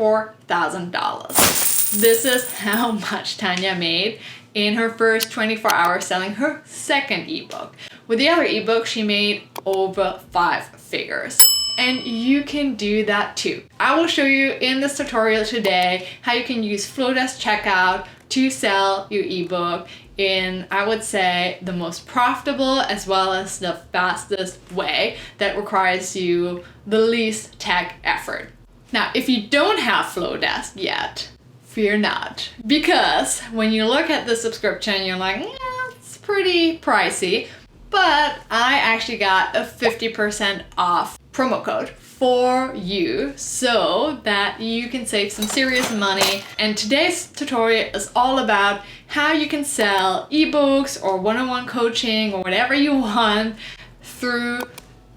$24,000. This is how much Tanya made in her first 24 hours selling her second ebook. With the other ebook, she made over 5 figures. And you can do that too. I will show you in this tutorial today how you can use Flodesk checkout to sell your ebook in, I would say, the most profitable as well as the fastest way that requires you the least tech effort. Now, if you don't have Flodesk yet, fear not, because when you look at the subscription, you're like, it's pretty pricey, but I actually got a 50% off promo code for you so that you can save some serious money. And today's tutorial is all about how you can sell ebooks or one-on-one coaching or whatever you want through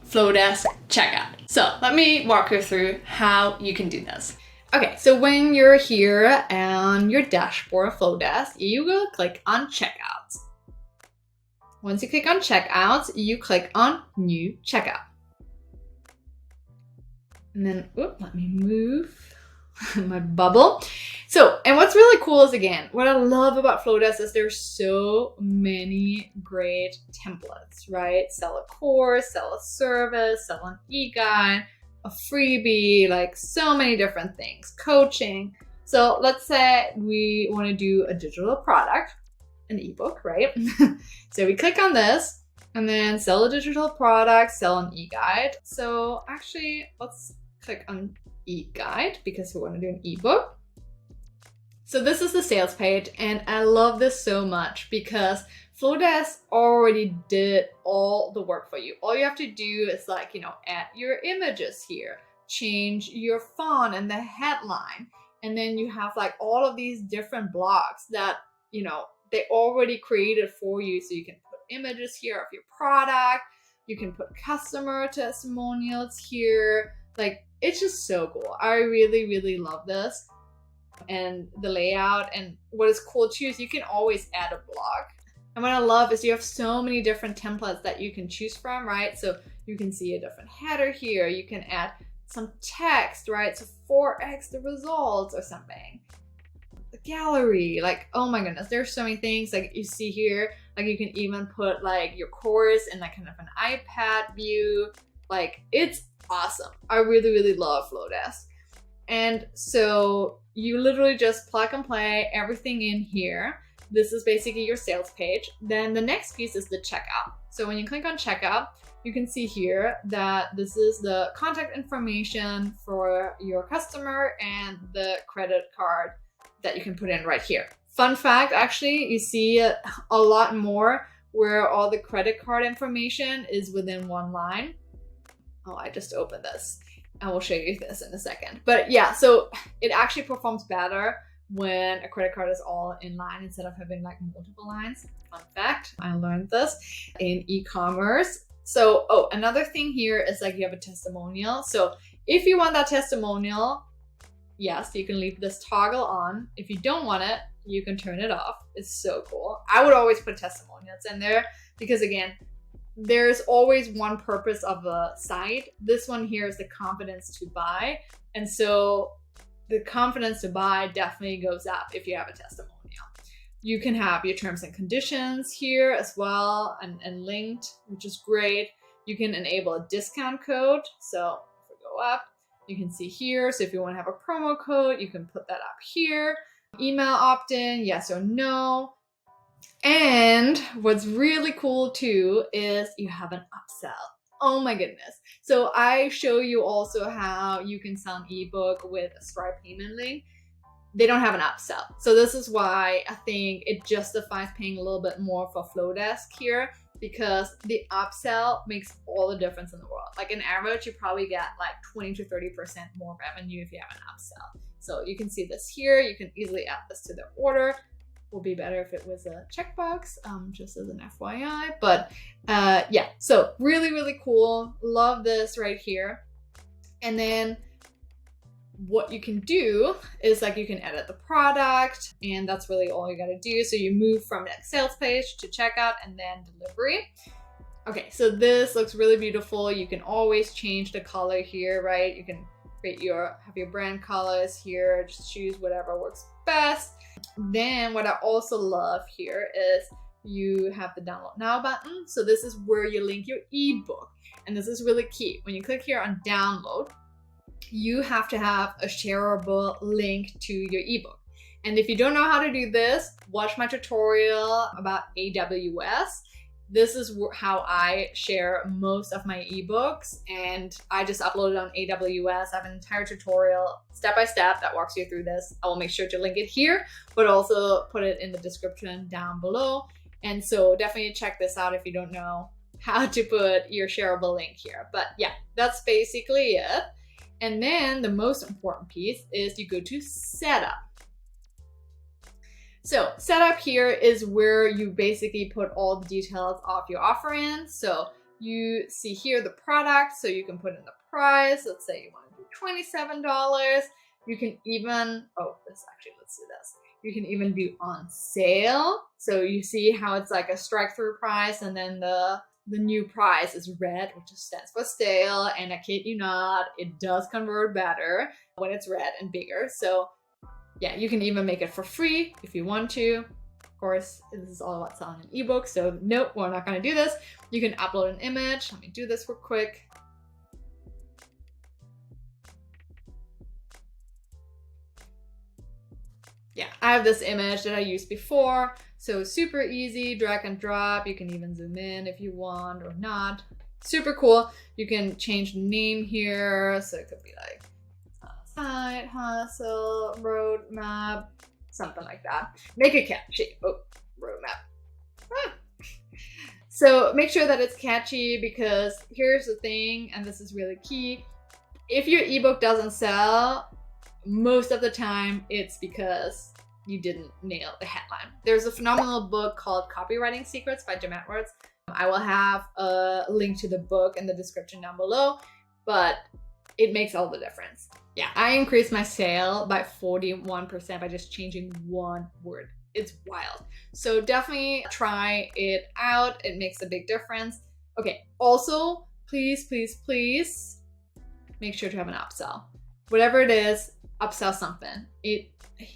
Flodesk checkout. So let me walk you through how you can do this. Okay, so when you're here on your dashboard of Flodesk, you will click on checkout. Once you click on checkout, you click on new checkout. And then, let me move my bubble. So, and what's really cool is, again, what I love about Flodesk is there's so many great templates, right? Sell a course, sell a service, sell an e-guide, a freebie, like so many different things, coaching. So let's say we want to do a digital product, an ebook, right? So we click on this and then sell a digital product, sell an e-guide. So actually, let's click on e-guide because we want to do an ebook. So this is the sales page, and I love this so much because Flodesk already did all the work for you. All you have to do is add your images here, change your font and the headline, and then you have all of these different blocks that, they already created for you. So you can put images here of your product, you can put customer testimonials here. It's just so cool. I really, really love this. And the layout, and what is cool too is you can always add a block. And what I love is you have so many different templates that you can choose from, right? So you can see a different header here. You can add some text, right? So 4x the results or something. The gallery, oh my goodness, there's so many things. You see here, you can even put your course in kind of an iPad view. It's awesome. I really, really love Flodesk. And so you literally just plug and play everything in here. This is basically your sales page. Then the next piece is the checkout. So when you click on checkout, you can see here that this is the contact information for your customer and the credit card that you can put in right here. Fun fact, actually, you see a lot more where all the credit card information is within one line. Oh, I just opened this. I will show you this in a second. But yeah, so it actually performs better when a credit card is all in line instead of having multiple lines. Fun fact, I learned this in e-commerce. So, another thing here is you have a testimonial. So if you want that testimonial, yes, you can leave this toggle on. If you don't want it, you can turn it off. It's so cool. I would always put testimonials in there because, again, there's always one purpose of a site. This one here is the confidence to buy. And so the confidence to buy definitely goes up if you have a testimonial. You can have your terms and conditions here as well and linked, which is great. You can enable a discount code. So if we go up, you can see here. So if you want to have a promo code, you can put that up here. Email opt-in, yes or no. And what's really cool too is you have an upsell. Oh my goodness. So I show you also how you can sell an ebook with a Stripe payment link. They don't have an upsell. So this is why I think it justifies paying a little bit more for Flodesk here, because the upsell makes all the difference in the world. In average, you probably get 20 to 30% more revenue if you have an upsell. So you can see this here. You can easily add this to the order. Will be better if it was a checkbox, just as an FYI. But yeah, so really, really cool. Love this right here. And then what you can do is you can edit the product, and that's really all you got to do. So you move from that sales page to checkout and then delivery. Okay, so this looks really beautiful. You can always change the color here, right? You can have your brand colors here. Just choose whatever works best. Then what I also love here is you have the download now button. So this is where you link your ebook. And this is really key. When you click here on download, you have to have a shareable link to your ebook. And if you don't know how to do this, watch my tutorial about AWS. This is how I share most of my ebooks, and I just uploaded on AWS. I have an entire tutorial step by step that walks you through this. I will make sure to link it here, but also put it in the description down below. And so definitely check this out if you don't know how to put your shareable link here. But yeah, that's basically it. And then the most important piece is you go to setup. So setup here is where you basically put all the details of your offer in. So you see here the product, so you can put in the price. Let's say you want to do $27. You can even, let's do this. You can even do on sale. So you see how it's like a strike through price, and then the new price is red, which stands for stale. And I kid you not, it does convert better when it's red and bigger. So yeah, you can even make it for free if you want to. Of course, this is all about selling an ebook, so nope, we're not going to do this. You can upload an image. Let me do this real quick. Yeah, I have this image that I used before, so super easy, drag and drop. You can even zoom in if you want or not. Super cool. You can change the name here, so it could be like side hustle, roadmap, something like that. Make it catchy. Oh, roadmap. So make sure that it's catchy, because here's the thing, and this is really key. If your ebook doesn't sell, most of the time it's because you didn't nail the headline. There's a phenomenal book called Copywriting Secrets by Jim Edwards. I will have a link to the book in the description down below, but it makes all the difference. Yeah, I increased my sale by 41% by just changing one word. It's wild. So definitely try it out. It makes a big difference. Okay, also, please, please, please make sure to have an upsell. Whatever it is, upsell something.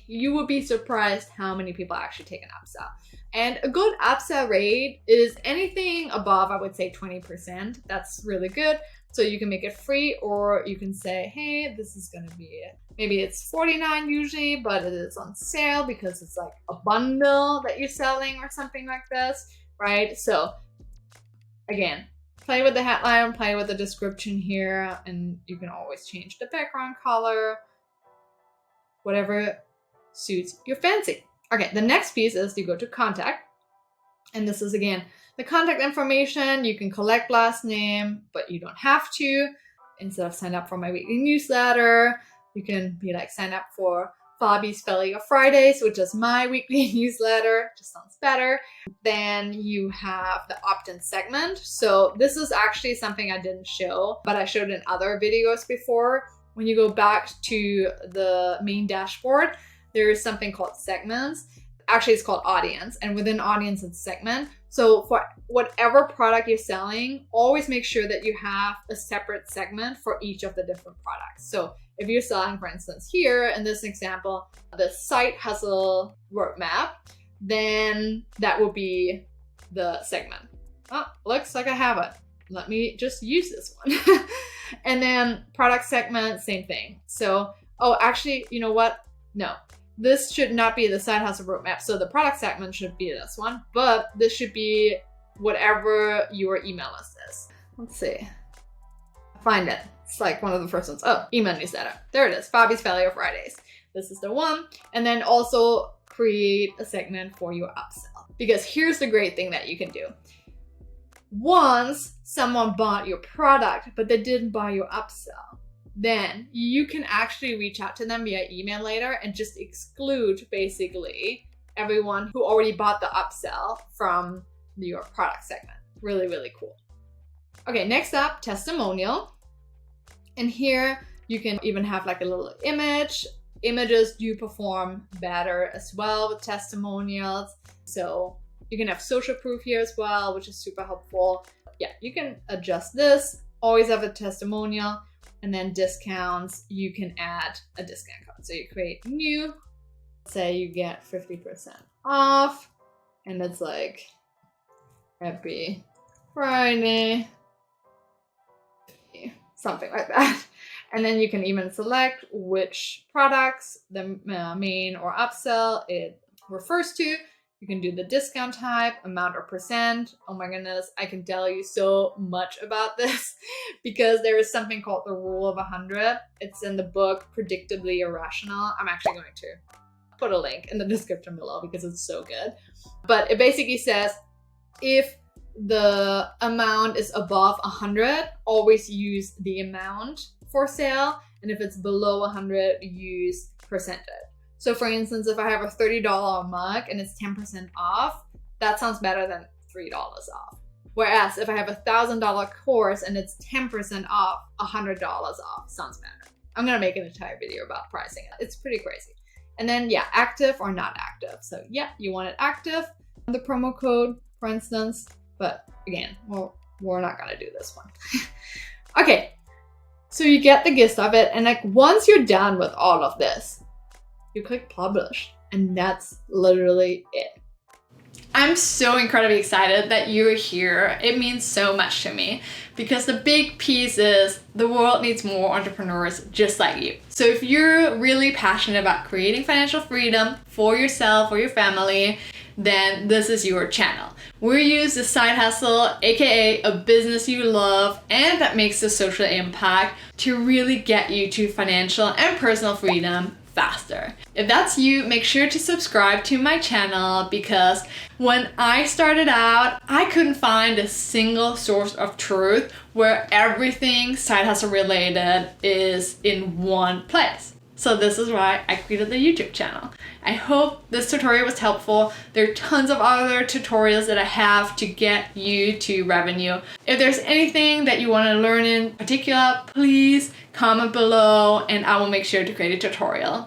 You would be surprised how many people actually take an upsell. And a good upsell rate is anything above, I would say, 20%. That's really good. So you can make it free, or you can say, hey, this is going to be it. Maybe it's $49 usually, but it is on sale because it's like a bundle that you're selling or something like this, right? So again, play with the headline, play with the description here, and you can always change the background color, whatever suits your fancy. Okay, the next piece is you go to contact. And this is, again, the contact information. You can collect last name, but you don't have to. Instead of sign up for my weekly newsletter, you can be like, sign up for Fabi's Failure Fridays, which is my weekly newsletter. Just sounds better. Then you have the opt-in segment. So this is actually something I didn't show, but I showed in other videos before. When you go back to the main dashboard, there is something called segments. Actually, it's called audience, and within audience it's segment. So for whatever product you're selling, always make sure that you have a separate segment for each of the different products. So if you're selling, for instance, here in this example, the side hustle roadmap, then that will be the segment. Oh, looks like I have it. Let me just use this one. And then product segment, same thing. So, oh, actually, you know what? No. This should not be the side hustle roadmap. So the product segment should be this one, but this should be whatever your email list is. Let's see. Find it. It's like one of the first ones. Oh, email newsletter. There it is. Fabi's Failure Fridays. This is the one. And then also create a segment for your upsell. Because here's the great thing that you can do. Once someone bought your product, but they didn't buy your upsell, then you can actually reach out to them via email later and just exclude basically everyone who already bought the upsell from your product segment. Really, really cool. Okay, next up, testimonial. And here you can even have like a little image. Images do perform better as well with testimonials. So you can have social proof here as well, which is super helpful. Yeah, you can adjust this. Always have a testimonial. And then discounts, you can add a discount code. So you create new, say you get 50% off, and it's like, happy Friday, something like that. And then you can even select which products the main or upsell it refers to. You can do the discount type, amount or percent. Oh my goodness, I can tell you so much about this because there is something called the rule of 100. It's in the book, Predictably Irrational. I'm actually going to put a link in the description below because it's so good. But it basically says if the amount is above 100, always use the amount for sale. And if it's below 100, use percentage. So for instance, if I have a $30 mug and it's 10% off, that sounds better than $3 off. Whereas if I have a $1,000 course and it's 10% off, $100 off sounds better. I'm gonna make an entire video about pricing it. It's pretty crazy. And then yeah, active or not active. So yeah, you want it active, the promo code, for instance, but again, well, we're not gonna do this one. Okay, so you get the gist of it. And like once you're done with all of this, you click publish, and that's literally it. I'm so incredibly excited that you're here. It means so much to me because the big piece is the world needs more entrepreneurs just like you. So if you're really passionate about creating financial freedom for yourself or your family, then this is your channel. We use the side hustle, aka a business you love and that makes a social impact, to really get you to financial and personal freedom faster. If that's you, make sure to subscribe to my channel because when I started out, I couldn't find a single source of truth where everything side hustle related is in one place. So this is why I created the YouTube channel. I hope this tutorial was helpful. There are tons of other tutorials that I have to get you to revenue. If there's anything that you want to learn in particular, please comment below and I will make sure to create a tutorial.